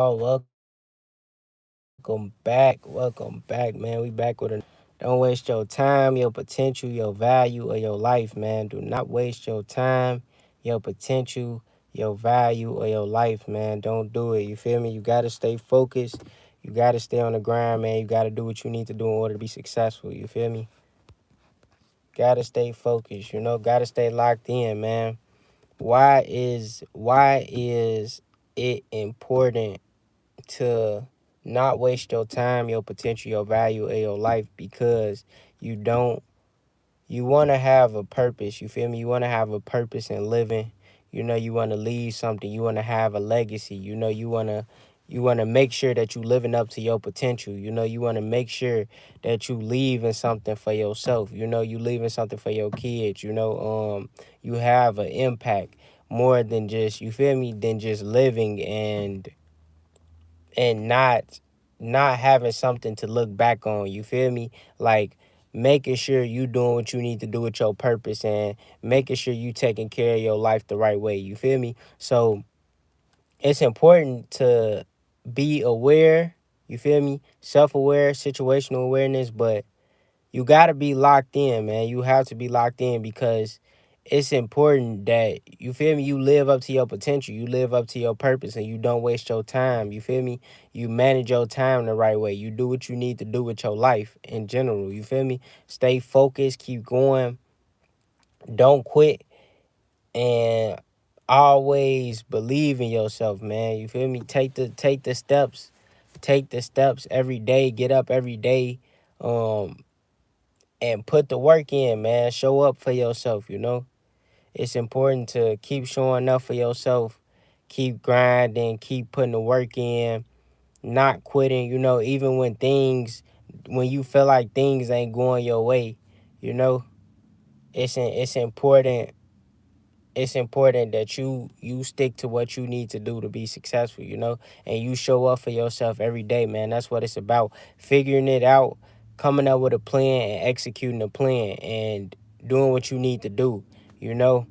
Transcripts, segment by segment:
Welcome back. Welcome back, man. We back with a don't waste your time, your potential, your value, or your life, man. Do not waste your time, your potential, your value, or your life, man. Don't do it. You feel me? You gotta stay focused. You gotta stay on the grind, man. You gotta do what you need to do in order to be successful. You feel me? Gotta stay focused, gotta stay locked in, man. Why is it important to not waste your time, your potential, your value, or your life? Because you don't you want to have a purpose. You feel me? You want to have a purpose in living. You want to leave something. You want to have a legacy. You want to make sure that you living up to your potential. You want to make sure that you leaving something for yourself. You leaving something for your kids. You have an impact more than just, you feel me, than just living and not having something to look back on. You feel me? Like, making sure you doing what you need to do with your purpose, and making sure you taking care of your life the right way. You feel me? So it's important to be aware. You feel me? Self-aware, situational awareness. But you got to be locked in, man. You have to be locked in, because it's important that, you feel me, you live up to your potential, you live up to your purpose, and you don't waste your time. You feel me? You manage your time the right way. You do what you need to do with your life in general. You feel me? Stay focused, keep going, don't quit, and always believe in yourself, man. You feel me? Take the steps every day. Get up every day. Um and put the work in, man. Show up for yourself. It's important to keep showing up for yourself, keep grinding, keep putting the work in, not quitting, even when you feel like things ain't going your way. you know, it's important. It's important that you stick to what you need to do to be successful, and you show up for yourself every day, man. That's what it's about. Figuring it out, coming up with a plan and executing a plan and doing what you need to do, you know.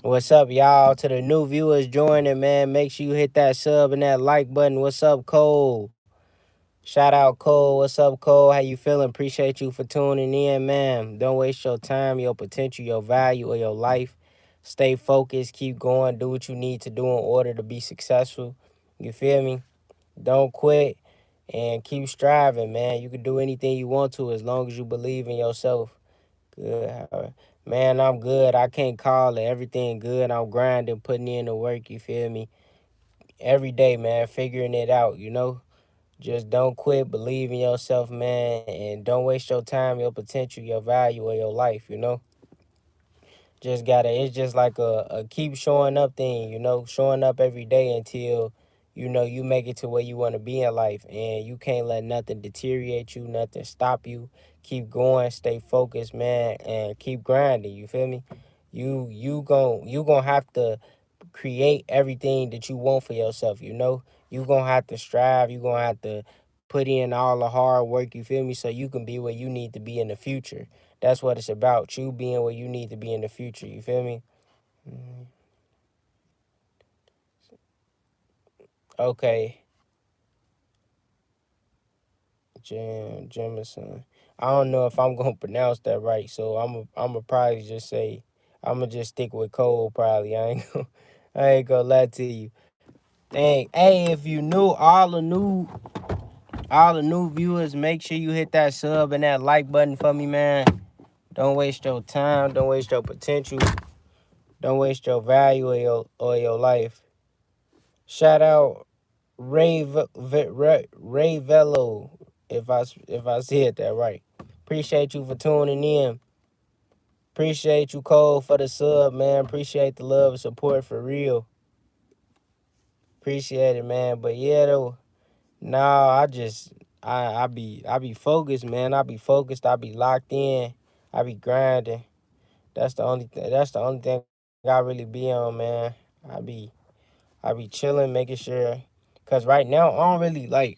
What's up, y'all? To the new viewers joining, man, make sure you hit that sub and that like button. What's up, Cole? Shout out, Cole. What's up, Cole? How you feeling? Appreciate you for tuning in, man. Don't waste your time, your potential, your value, or your life. Stay focused. Keep going. Do what you need to do in order to be successful. You feel me? Don't quit and keep striving, man. You can do anything you want to as long as you believe in yourself. Good. Man, I'm good. I can't call it. Everything good. I'm grinding, putting in the work. You feel me? Every day, man, figuring it out. Just don't quit. Believe in yourself, man, and don't waste your time, your potential, your value, or your life. It's just like a keep showing up thing, showing up every day until, you make it to where you want to be in life. And you can't let nothing deteriorate you, nothing stop you. Keep going, stay focused, man, and keep grinding. You feel me? You gonna have to create everything that you want for yourself. You gonna have to strive. You gonna have to put in all the hard work, you feel me, so you can be where you need to be in the future. That's what it's about. You being where you need to be in the future, you feel me? Mhm. Okay. Jemison. I don't know if I'm gonna pronounce that right, so I'm gonna probably just say, I'm gonna just stick with Cole probably. I ain't gonna lie to you. Dang. Hey, if you new, all the new viewers, make sure you hit that sub and that like button for me, man. Don't waste your time. Don't waste your potential. Don't waste your value or your life. Shout out Ray Velo, if I said that right. Appreciate you for tuning in. Appreciate you, Cole, for the sub, man. Appreciate the love and support for real. Appreciate it, man. But yeah, though, nah, I be focused, man. I be focused. I be locked in. I be grinding. That's the only thing I really be on, man. I be I be chilling, making sure. Cause right now I don't really like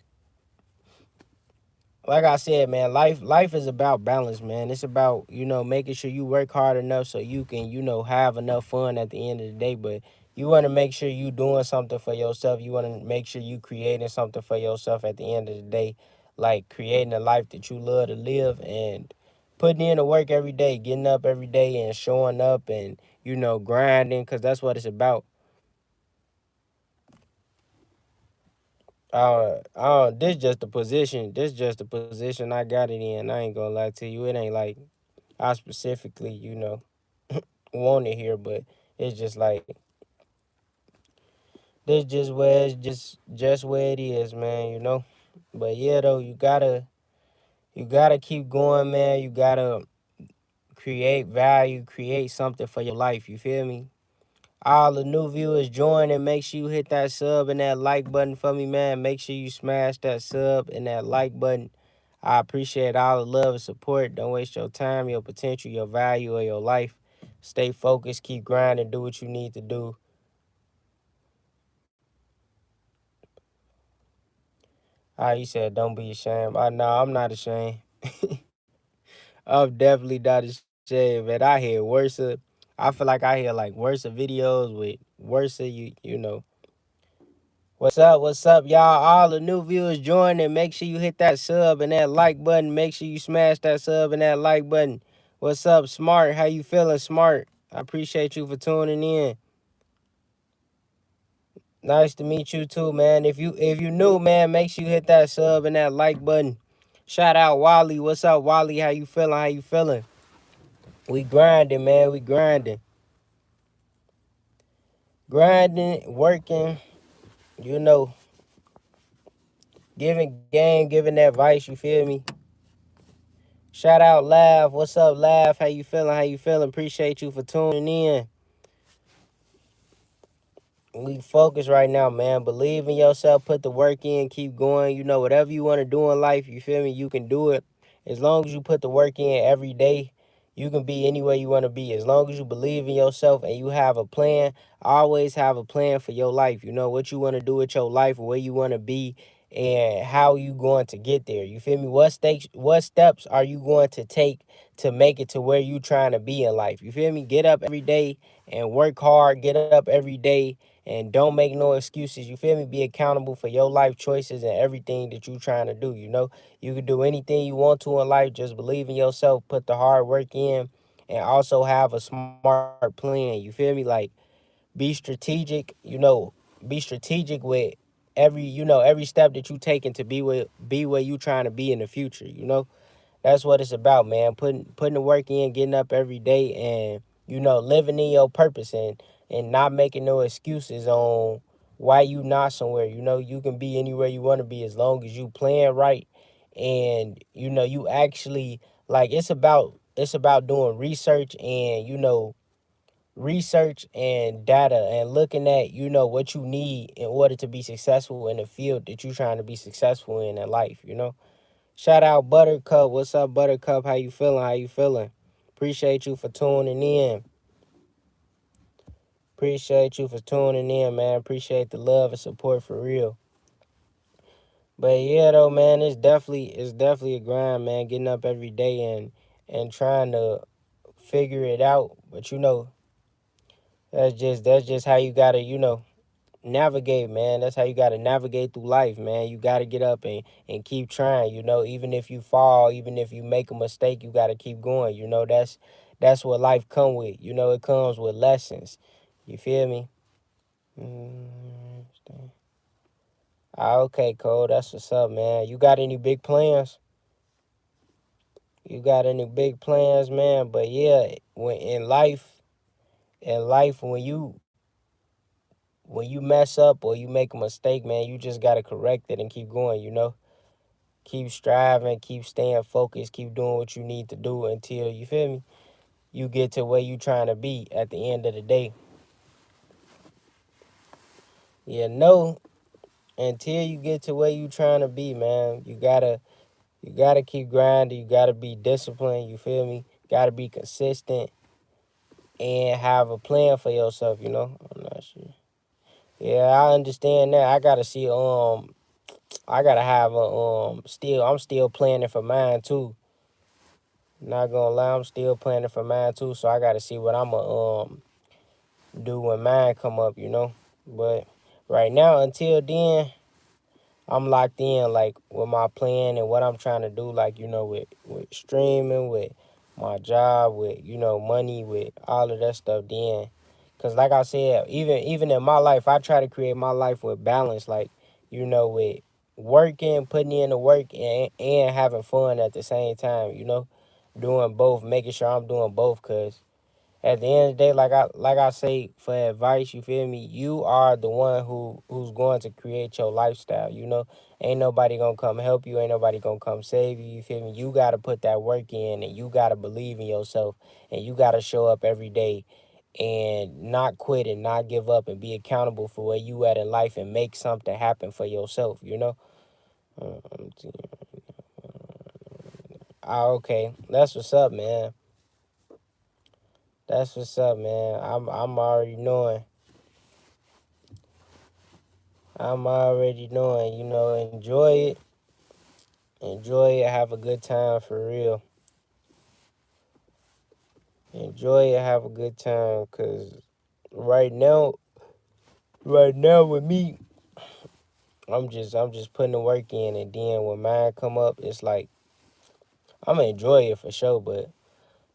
I said, man, life is about balance, man. It's about, making sure you work hard enough so you can, have enough fun at the end of the day. But You want to make sure you doing something for yourself. You want to make sure you creating something for yourself at the end of the day, like creating a life that you love to live and putting in the work every day, getting up every day and showing up and grinding, because that's what it's about. This just the position. This just the position I got it in. I ain't gonna lie to you. It ain't like I specifically, want it here, but it's just like this just where it's just where it is, man. But yeah, though, you gotta keep going, man. You gotta create value, create something for your life. You feel me? All the new viewers join, and make sure you hit that sub and that like button for me, man. Make sure you smash that sub and that like button. I appreciate all the love and support. Don't waste your time, your potential, your value, or your life. Stay focused, keep grinding, do what you need to do. You said don't be ashamed. No, I'm not ashamed. I'm definitely not ashamed, man. I hear worse. I feel like I hear like worse videos with worse, What's up? What's up, y'all? All the new viewers joining. Make sure you hit that sub and that like button. Make sure you smash that sub and that like button. What's up, Smart? How you feeling, Smart? I appreciate you for tuning in. Nice to meet you too, man. If you new, man, make sure you hit that sub and that like button. Shout out Wally. What's up, Wally? How you feeling? How you feeling? We grinding, man. We grinding, working. You know, giving game, giving advice. You feel me? Shout out Lav. What's up, Lav? How you feeling? How you feeling? Appreciate you for tuning in. We focus right now, man. Believe in yourself. Put the work in. Keep going. Whatever you want to do in life, you feel me? You can do it. As long as you put the work in every day, you can be anywhere you want to be. As long as you believe in yourself and you have a plan, always have a plan for your life. You know what you want to do with your life, where you want to be, and how you going to get there. You feel me? What steps are you going to take to make it to where you trying to be in life? You feel me? Get up every day and work hard. Get up every day and don't make no excuses. You feel me? Be accountable for your life choices and everything that you trying to do. You can do anything you want to in life. Just believe in yourself, put the hard work in, and also have a smart plan. You feel me? Like, be strategic. Be strategic with every step that you taking to be where you trying to be in the future. That's what it's about, man. Putting the work in, getting up every day, and living in your purpose, and not making no excuses on why you not somewhere. You can be anywhere you want to be as long as you plan right, and you actually, like, it's about doing research and data, and looking at what you need in order to be successful in the field that you're trying to be successful in life. Shout out Buttercup. What's up, Buttercup? How you feeling? How you feeling? Appreciate you for tuning in. Appreciate you for tuning in, man. Appreciate the love and support for real. But yeah, though, man, it's definitely a grind, man. Getting up every day and trying to figure it out. But that's just how you gotta navigate, man. That's how you got to navigate through life, man. You got to get up and keep trying. Even if you fall, even if you make a mistake, you got to keep going. That's what life come with. It comes with lessons. You feel me? Okay, Cole, that's what's up, man. You got any big plans? You got any big plans, man? But yeah, when in life, when you mess up or you make a mistake, man, you just gotta correct it and keep going. Keep striving, keep staying focused, keep doing what you need to do until, you feel me, you get to where you trying to be at the end of the day. No, until you get to where you trying to be, man, you gotta keep grinding, you gotta be disciplined, you feel me? Gotta be consistent and have a plan for yourself. I'm not sure. Yeah, I understand that. I gotta have a I'm still planning for mine too. Not gonna lie, I'm still planning for mine too. So I gotta see what do when mine come up, you know. But right now, until then, I'm locked in like with my plan and what I'm trying to do, like, with streaming, with my job, with, money, with all of that stuff then. Cause like I said, even in my life, I try to create my life with balance, like, with working, putting in the work and having fun at the same time, doing both, making sure I'm doing both. Cause at the end of the day, like I say for advice, you feel me? You are the one who's going to create your lifestyle. Ain't nobody gonna come help you. Ain't nobody gonna come save you. You feel me? You gotta put that work in, and you gotta believe in yourself, and you gotta show up every day, and not quit and not give up, and be accountable for where you at in life, and make something happen for yourself. Um, okay, that's what's up, man. That's what's up, man. I'm already knowing. I'm already knowing, enjoy it. Enjoy it. Have a good time for real. Enjoy it. Have a good time. Cause right now, right now with me, I'm just putting the work in, and then when mine come up, it's like I'm gonna enjoy it for sure. But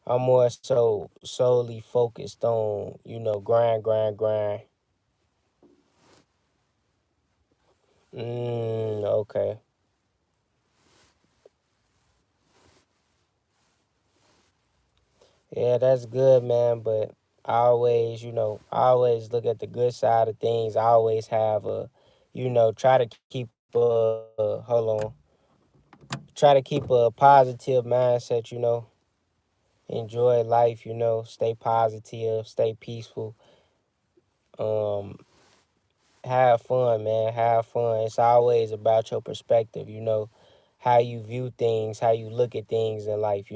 I'm more so solely focused on, grind, grind, grind. Okay. Yeah, that's good, man. But I always look at the good side of things. I always have try to keep hold on, try to keep a positive mindset. Enjoy life. Stay positive, stay peaceful. Um, have fun, man. Have fun. It's always about your perspective. How you view things, how you look at things in life.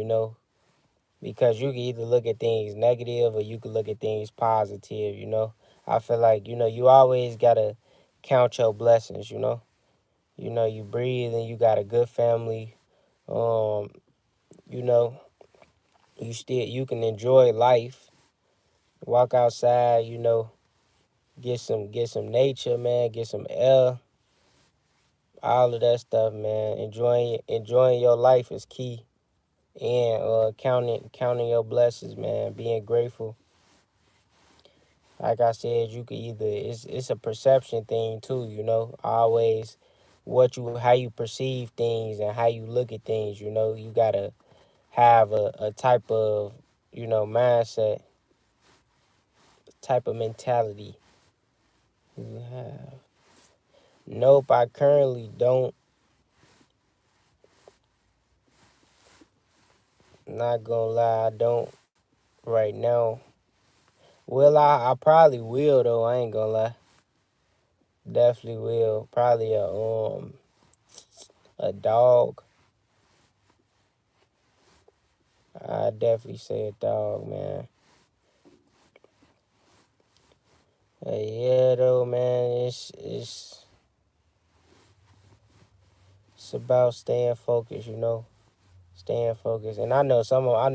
Because you can either look at things negative or you can look at things positive. I feel like, you always gotta count your blessings. You breathe and you got a good family. Um, you know, you can enjoy life, walk outside, get some nature, man, get some air, all of that stuff, man. Enjoying your life is key. And counting your blessings, man, being grateful. Like I said, you could either it's a perception thing too, Always how you perceive things and how you look at things, you gotta have a type of, mindset, type of mentality you have. Nope, I currently don't. Not gonna lie, I don't right now. Will I probably will though, I ain't gonna lie. Definitely will. Probably a dog. I definitely say a dog, man. Yeah, though, man, it's about staying focused, staying focused. And I know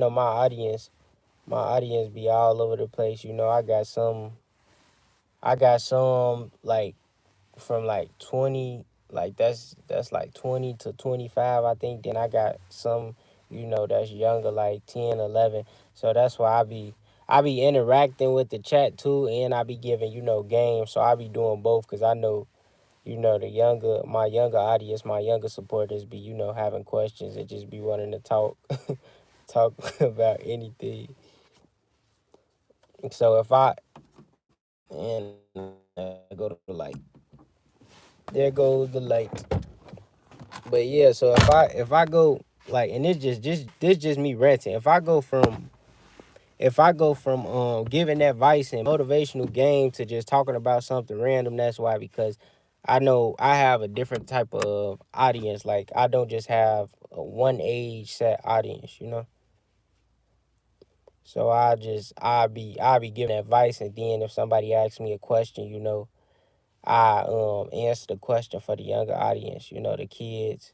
my audience be all over the place. I got some like from like 20, like that's like 20 to 25, I think. Then I got some, that's younger, like 10, 11. So that's why I be interacting with the chat too, and I be giving, games. So I be doing both because I know, my younger audience, my younger supporters be, having questions and just be wanting to talk, talk about anything. So if I, and go to the light, there goes the light. But yeah, so if I go like, and this just me ranting. If I go from giving advice and motivational game to just talking about something random, that's why, because I know I have a different type of audience. Like, I don't just have a one age set audience. So I be giving advice, and then if somebody asks me a question, I answer the question for the younger audience, the kids.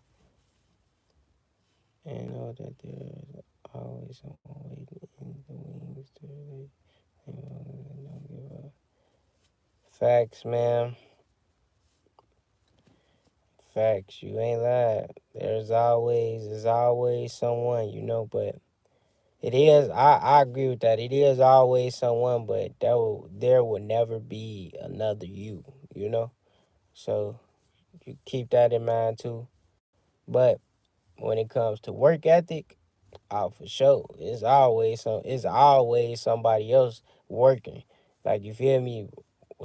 And know that there's always someone waiting in the wings to relate. Don't give up. Facts, man. Facts. You ain't lied. There's always someone, but it is. I agree with that. It is always someone, but there will never be another you. You know. So you keep that in mind too. But when it comes to work ethic, oh, for sure, it's always somebody else working. Like, you feel me?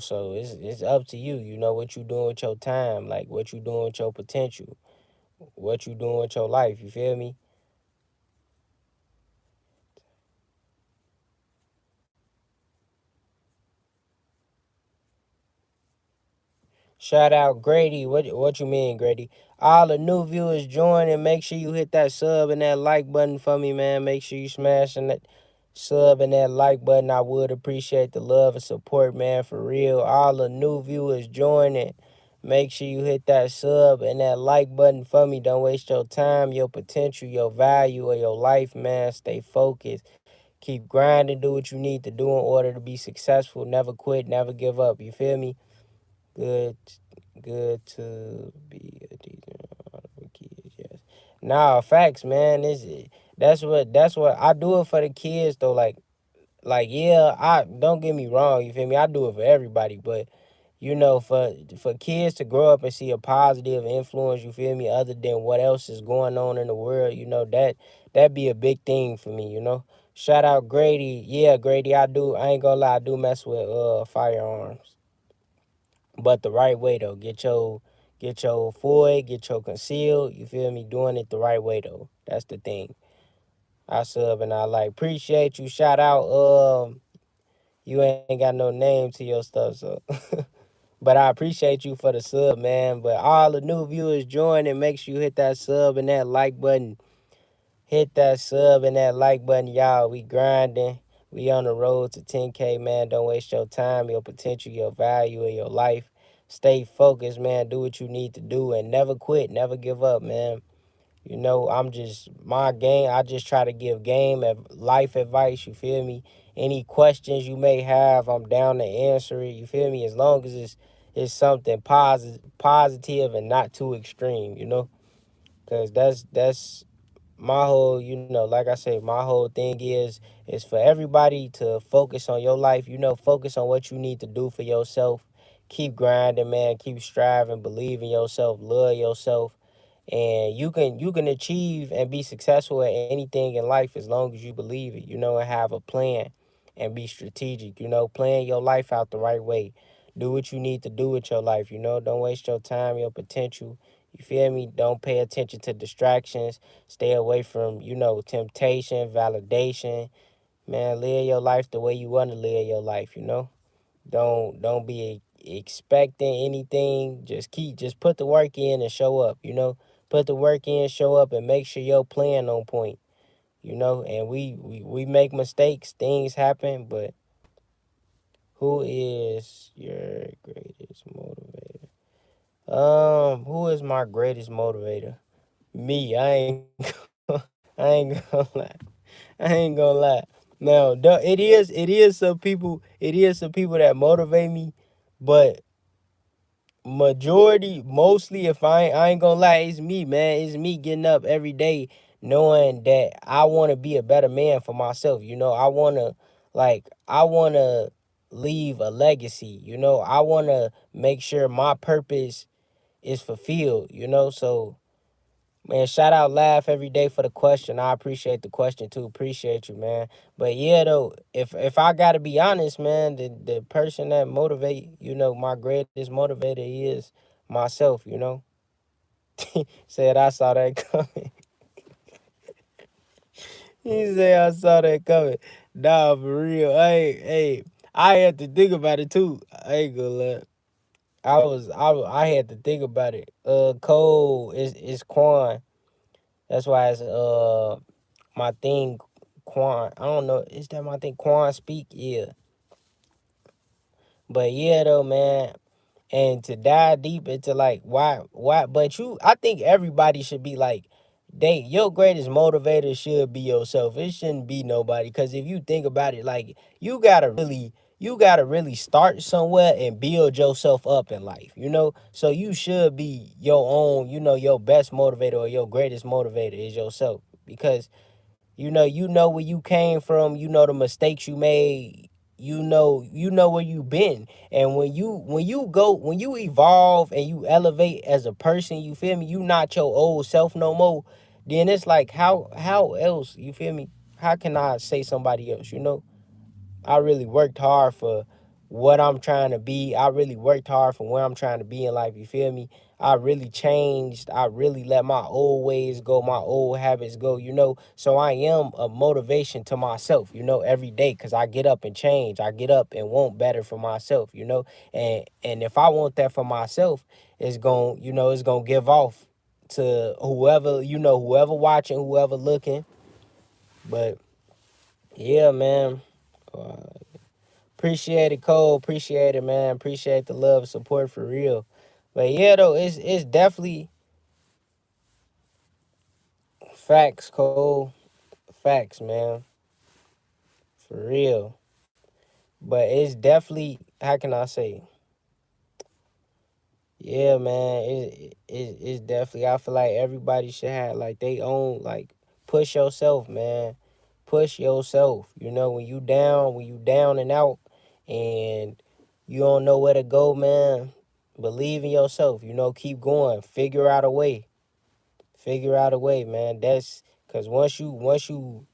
So it's up to you. You know what you doing with your time, like what you doing with your potential, what you doing with your life. You feel me? Shout out Grady. What you mean, Grady? All the new viewers join, and make sure you hit that sub and that like button for me, man. Make sure you smashing that sub and that like button. I would appreciate the love and support, man, for real. All the new viewers joining. Make sure you hit that sub and that like button for me. Don't waste your time, your potential, your value, or your life, man. Stay focused. Keep grinding. Do what you need to do in order to be successful. Never quit. Never give up. You feel me? Good, good to be a decent for kids. Yes. Nah, facts, man. That's what I do it for the kids though. Like yeah, I don't get me wrong. You feel me? I do it for everybody, but for kids to grow up and see a positive influence. You feel me? Other than what else is going on in the world, that be a big thing for me. Shout out Grady. Yeah, Grady. I do. I ain't gonna lie. I do mess with firearms, but the right way though. Get your Floyd, get your concealed. You feel me? Doing it the right way though. That's the thing. I sub and I like. Appreciate you. Shout out. You ain't got no name to your stuff, so. But I appreciate you for the sub, man. But all the new viewers join, and make sure you hit that sub and that like button. Hit that sub and that like button, y'all. We grinding. We on the road to 10K, man. Don't waste your time, your potential, your value, and your life. Stay focused, man. Do what you need to do and never quit. Never give up, man. I'm just my game. I just try to give life advice. You feel me? Any questions you may have, I'm down to answer it. You feel me? As long as it's something positive and not too extreme. Cause that's my whole, like I say, my whole thing is for everybody to focus on your life. Focus on what you need to do for yourself. Keep grinding, man. Keep striving. Believe in yourself. Love yourself, and you can achieve and be successful at anything in life as long as you believe it. And have a plan and be strategic. Plan your life out the right way. Do what you need to do with your life. Don't waste your time, your potential. You feel me? Don't pay attention to distractions. Stay away from, temptation, validation. Man, live your life the way you want to live your life. Don't be expecting anything. Just put the work in and show up. Put the work in, show up, and make sure your plan on point. And we make mistakes, things happen, but who is your greatest motivator? Who is my greatest motivator? Me. I ain't gonna lie. I ain't gonna lie. Now, it is some people that motivate me, but mostly, if I ain't gonna lie, it's me, man. It's me getting up every day knowing that I want to be a better man for myself. I want to leave a legacy. I want to make sure my purpose is fulfilled. So, man, shout out Laugh every day for the question. I appreciate the question too. Appreciate you, man. But yeah, though, if I gotta be honest, man, the person that my greatest motivator is myself. Said I saw that coming. He said I saw that coming. Nah, for real. Hey, I had to think about it too. I ain't gonna lie. I had to think about it. Cole is Quan. That's why it's my thing, Quan. I don't know. Is that my thing? Quan speak? Yeah. But yeah, though, man. And to dive deep into like why, but I think everybody should be like your greatest motivator should be yourself. It shouldn't be nobody. Cause if you think about it, like you gotta really start somewhere and build yourself up in life, you know? So you should be your own, your best motivator or your greatest motivator is yourself. Because you know where you came from, you know the mistakes you made, you know where you been. And when you evolve and you elevate as a person, you feel me, you not your old self no more. Then it's like, how else, you feel me, how can I say somebody else, I really worked hard for what I'm trying to be. I really worked hard for where I'm trying to be in life. You feel me? I really changed. I really let my old ways go, my old habits go. So I am a motivation to myself, every day, because I get up and change. I get up and want better for myself. And if I want that for myself, it's gonna give off to whoever watching, whoever looking. But yeah, man. Uh, Appreciate it, Cole. Appreciate it, man. Appreciate the love, support for real. But yeah, though, it's definitely facts, Cole. Facts, man. For real. But it's definitely, how can I say? Yeah, man. It's definitely. I feel like everybody should have like they own, like, push yourself, man. Push yourself. When you down and out, and you don't know where to go, man. Believe in yourself. Keep going. Figure out a way, man. That's because once you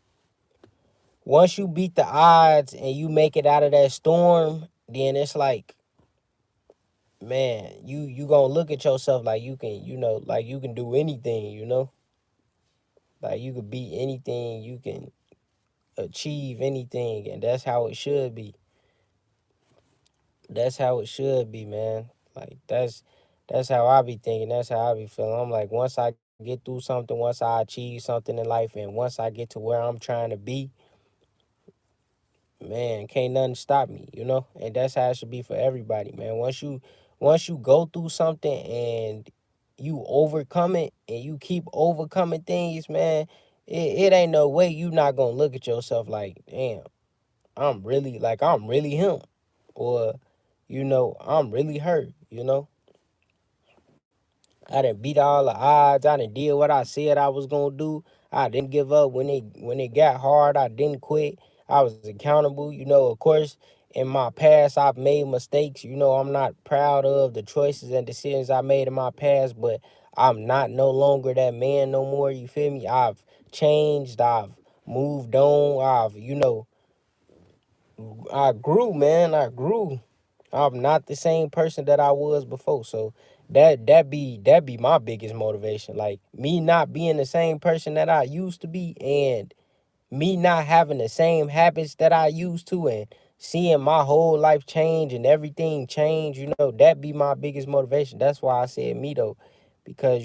beat the odds and you make it out of that storm, then it's like, man, you gonna look at yourself like you can do anything. Like you could beat anything, you can achieve anything, and that's how it should be. That's how it should be, man. Like that's how I be thinking. That's how I be feeling. I'm like, once I get through something, once I achieve something in life, and once I get to where I'm trying to be, man, can't nothing stop me. And that's how it should be for everybody, man. Once you go through something and you overcome it and you keep overcoming things, man, it ain't no way you not gonna look at yourself like, damn, I'm really him. Or, I'm really her. I done beat all the odds. I done did what I said I was gonna do. I didn't give up when it got hard. I didn't quit. I was accountable. Of course, in my past I've made mistakes. I'm not proud of the choices and decisions I made in my past, but I'm not no longer that man no more. You feel me? I've changed. I've moved on. I grew, man. I grew. I'm not the same person that I was before. So that be my biggest motivation. Like, me not being the same person that I used to be, and me not having the same habits that I used to, and seeing my whole life change and everything change, that be my biggest motivation. That's why I said me though. Because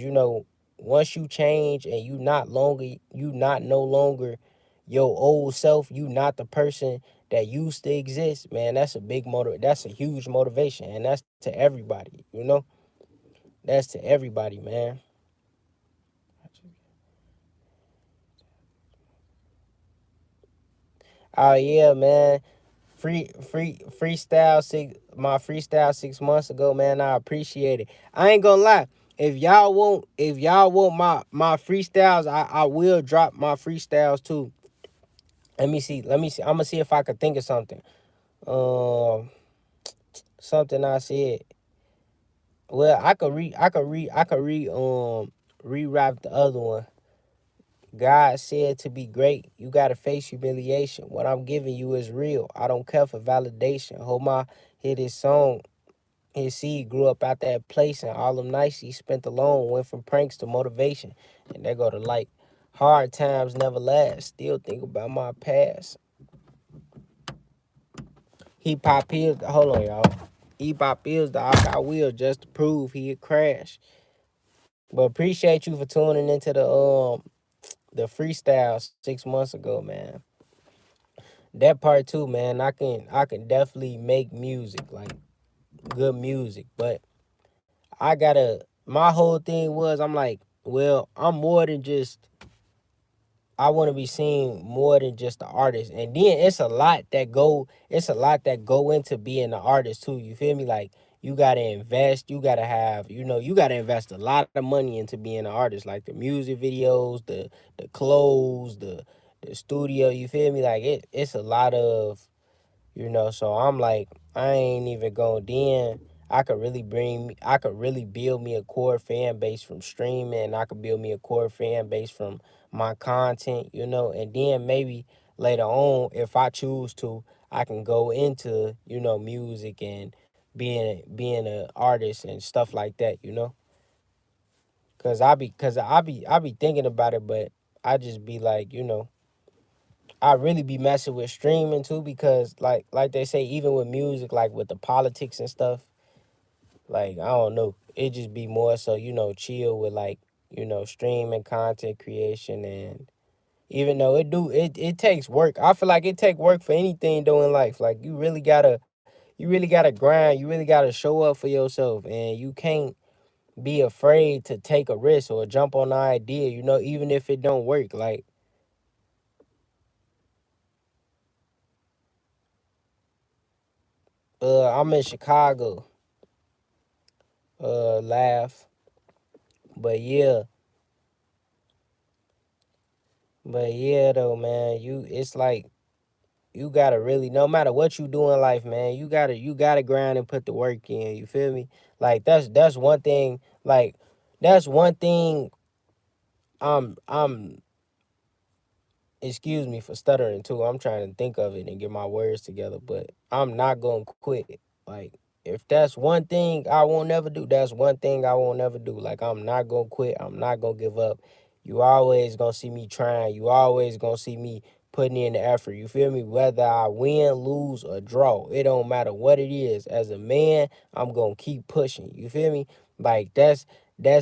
once you change and you not no longer your old self, you not the person that used to exist, man, that's a huge motivation. And that's to everybody. That's to everybody, man. Oh yeah, man. Freestyle freestyle 6 months ago, man. I appreciate it. I ain't gonna lie. If y'all want my freestyles, I will drop my freestyles too. Let me see. I'm gonna see if I could think of something. Um, something I said. Well, I could rewrite the other one. God said to be great, you gotta face humiliation. What I'm giving you is real. I don't care for validation. Hold my hit his song. His seed grew up out that place, and all them nights he spent alone went from pranks to motivation. And they go to like, hard times never last. Still think about my past. He pop pills. Hold on, y'all. He pop pills. The I got will just to prove he'd crash. But appreciate you for tuning into the freestyle 6 months ago, man. That part too, man. I can definitely make music, like good music, but I gotta. My whole thing was, I'm like, well, I'm more than just, I want to be seen more than just the artist. And then it's a lot that go into being an artist too. You feel me? Like you gotta invest, you gotta have, you gotta invest a lot of money into being an artist, like the music videos, the clothes, the studio, you feel me? Like it's a lot of, so I'm like, I ain't even going. Then I could really build me a core fan base from streaming, and I could build me a core fan base from my content, and then maybe later on, if I choose to, I can go into, music and being an artist and stuff like that. Cause I be thinking about it, but I just be like, I really be messing with streaming too, because like they say, even with music, like with the politics and stuff, like I don't know, it just be more so, chill with like, streaming content creation. And even though it takes work, I feel like it take work for anything though in life. Like you really gotta grind, you really gotta show up for yourself, and you can't be afraid to take a risk or jump on an idea, even if it don't work. Like I'm in Chicago, laugh. But yeah, but yeah though, man, it's like you gotta really, no matter what you do in life, man, you gotta grind and put the work in. You feel me? Like that's one thing. Like that's one thing. I'm excuse me for stuttering too. I'm trying to think of it and get my words together, but I'm not gonna quit. Like if that's one thing I won't never do, that's one thing I won't never do. Like I'm not gonna quit. I'm not gonna give up. You always gonna see me trying. You always gonna see me putting in the effort. You feel me? Whether I win, lose, or draw, it don't matter what it is. As a man, I'm gonna keep pushing. You feel me? Like that's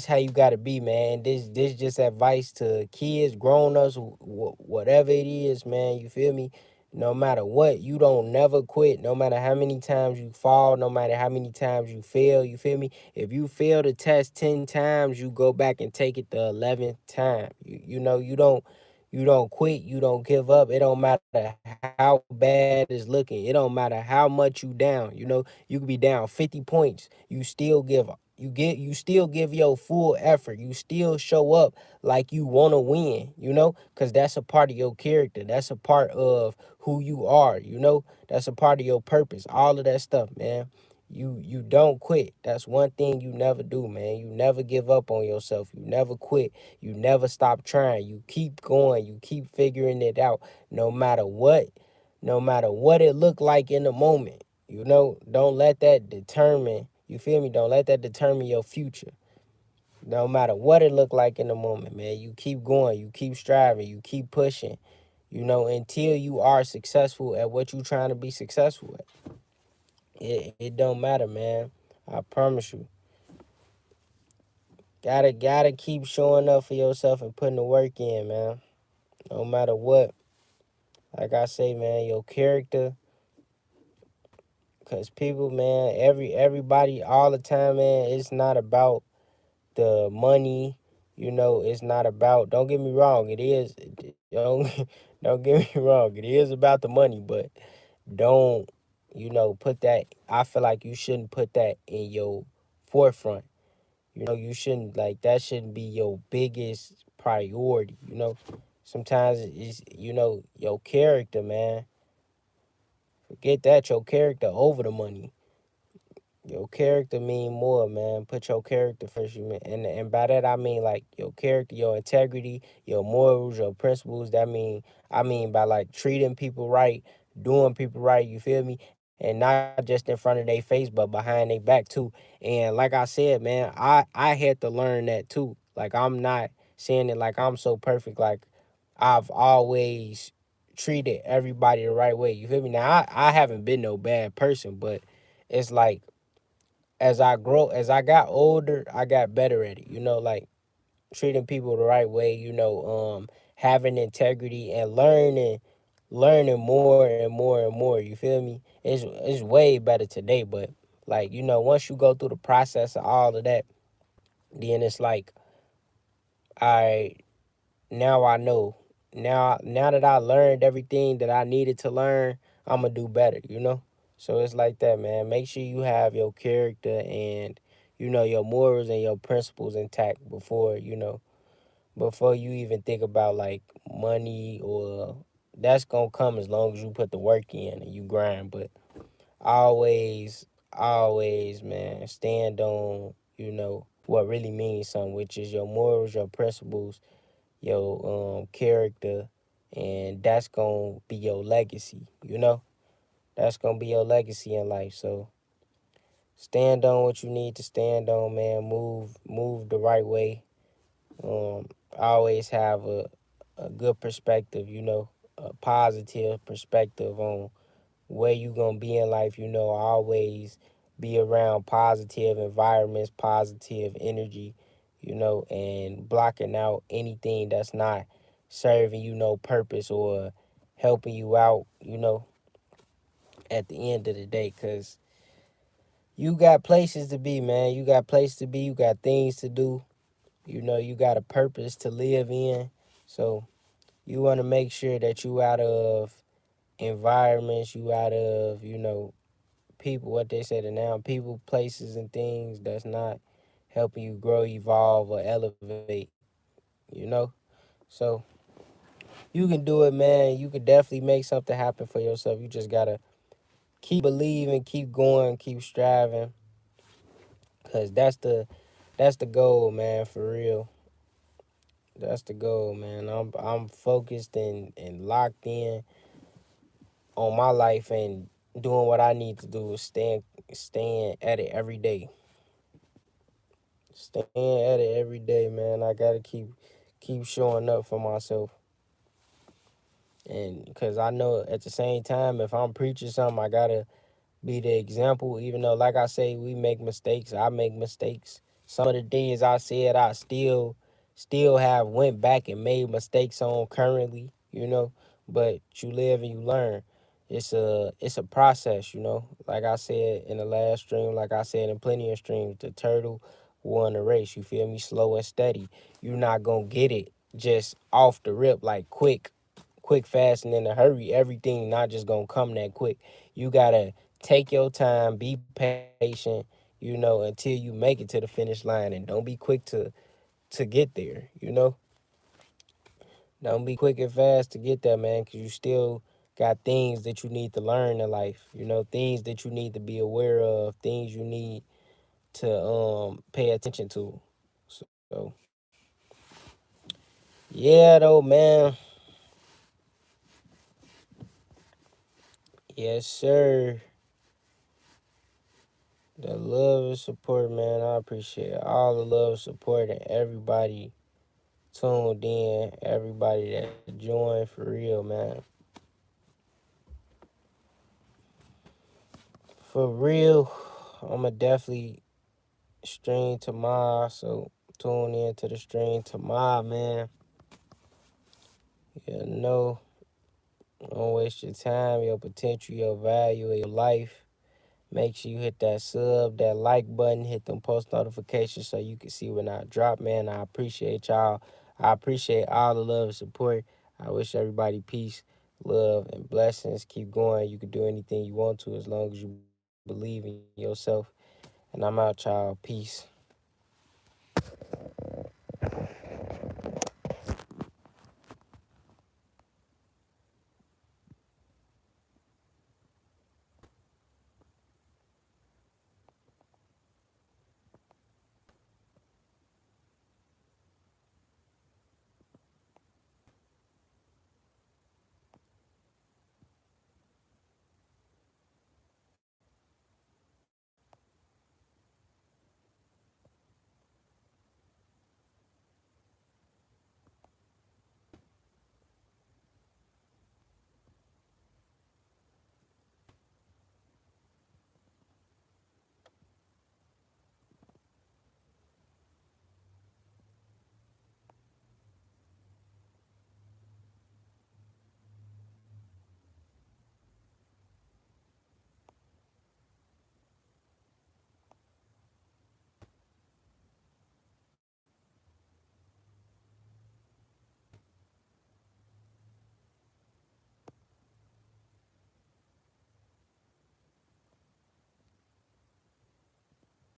how you gotta be, man. This just advice to kids, grown ups, whatever it is, man. You feel me? No matter what, you don't never quit. No matter how many times you fall, no matter how many times you fail. You feel me? If you fail the test 10 times, you go back and take it the 11th time. You don't quit. You don't give up. It don't matter how bad it's looking. It don't matter how much you down. You could be down 50 points. You still give your full effort. You still show up like you want to win, because that's a part of your character. That's a part of who you are, that's a part of your purpose, all of that stuff, man. You don't quit. That's one thing you never do, man. You never give up on yourself. You never quit. You never stop trying. You keep going. You keep figuring it out, no matter what. No matter what it looked like in the moment. Don't let that determine, you feel me? Don't let that determine your future. No matter what it looked like in the moment, man. You keep going, you keep striving, you keep pushing, until you are successful at what you're trying to be successful at. It don't matter, man. I promise you. Gotta keep showing up for yourself and putting the work in, man. No matter what. Like I say, man, your character. Cause people, man, everybody all the time, man, it's not about the money. It's not about, don't get me wrong, it is, don't don't get me wrong, it is about the money, but don't, put that, I feel like you shouldn't put that in your forefront. You shouldn't, like, that shouldn't be your biggest priority. Sometimes it's, your character, man. Forget that, your character over the money. Your character mean more, man. Put your character first. And by that I mean like your character, your integrity, your morals, your principles. I mean by like treating people right, doing people right. You feel me? And not just in front of their face, but behind their back too. And like I said, man, I had to learn that too. Like I'm not saying it like I'm so perfect. Like I've always treated everybody the right way. You feel me? Now I haven't been no bad person, but it's like as I got older, I got better at it. Like treating people the right way. Having integrity and learning more and more and more. You feel me? It's way better today. But like once you go through the process of all of that, then it's like I now I know. Now that I learned everything that I needed to learn, I'm gonna do better, you know? So it's like that, man. Make sure you have your character and your morals and your principles intact before you even think about like money, or that's gonna come as long as you put the work in and you grind. But always, man, stand on, what really means something, which is your morals, your principles, your character, and that's gonna be your legacy, That's gonna be your legacy in life. So stand on what you need to stand on, man. Move the right way. Always have a good perspective, a positive perspective on where you gonna be in life. Always be around positive environments, positive energy, and blocking out anything that's not serving you no purpose or helping you out, at the end of the day. Cause you got places to be, man. You got places to be, you got things to do, you got a purpose to live in. So you wanna make sure that you out of environments, you out of, people, what they say, the noun people, places, and things that's not helping you grow, evolve, or elevate, you know? So you can do it, man. You could definitely make something happen for yourself. You just gotta keep believing, keep going, keep striving, cause that's the goal, man, for real. That's the goal, man. I'm focused and locked in on my life and doing what I need to do, staying at it every day. Staying at it every day, man. I gotta keep showing up for myself. And because I know at the same time, if I'm preaching something, I gotta be the example. Even though, like I say, we make mistakes, I make mistakes. Some of the things I said, I still have went back and made mistakes on currently, But you live and you learn. It's a process, Like I said in the last stream, like I said in plenty of streams, the turtle won the race. You feel me? Slow and steady. You're not gonna get it just off the rip, like quick, fast, and in a hurry. Everything not just gonna come that quick. You gotta take your time, be patient, until you make it to the finish line, and don't be quick to get there. Don't be quick and fast to get there, man, because you still got things that you need to learn in life. Things that you need to be aware of, things you need to pay attention to. So yeah, though, man. Yes, sir. The love and support, man. I appreciate all the love and support and everybody tuned in, everybody that joined, for real, man. For real, I'ma definitely stream tomorrow, so tune in to the stream tomorrow, man. You don't waste your time, your potential, your value of your life. Make sure you hit that sub, that like button, hit them post notifications so you can see when I drop, man. I appreciate y'all. I appreciate all the love and support. I wish everybody peace, love, and blessings. Keep going. You can do anything you want to as long as you believe in yourself. And I'm out, y'all. Peace.